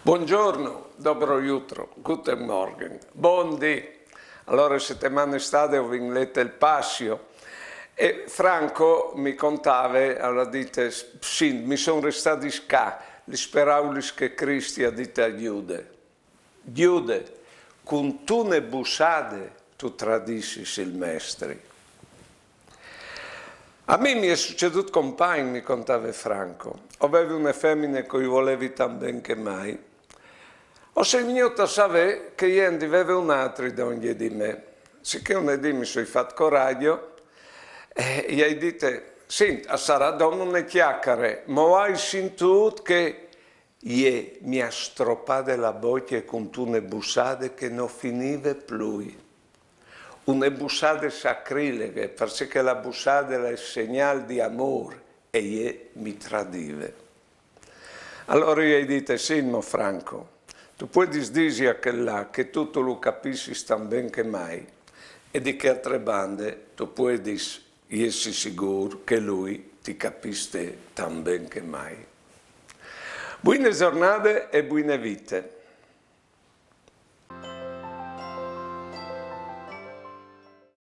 Buongiorno, dobro jutro, guten Morgen, buondì. Allora, settimana estate ho letto il Passio e Franco mi contava, allora dite, sì, mi sono restati sca, li speravo che Cristi ha detto a Giude, con tu ne busade tu tradissi il Mestre. A me mi è succeduto con Pain, mi contava Franco. Avevo una femmina che io volevi tan ben che mai. Ho segnato a sapere che io aveva un altro da ogni di me. Sicché un dì mi sono fatto coraggio e gli hai detto, senti, sarà donna ne chiacchiere, ma hai sentito che mi ha stroppato la bocca con una bussate che non finiva più. Una bussata sacrilega, perché la bussata è il segnale di amore e io mi tradiva. Allora io gli ho detto, sì, ma Franco, tu puoi dire a quella che tutto lo capisci tan ben che mai e di che altre bande tu puoi dire, io sono sicuro che lui ti capisce tan ben che mai. Buone giornate e buone vite.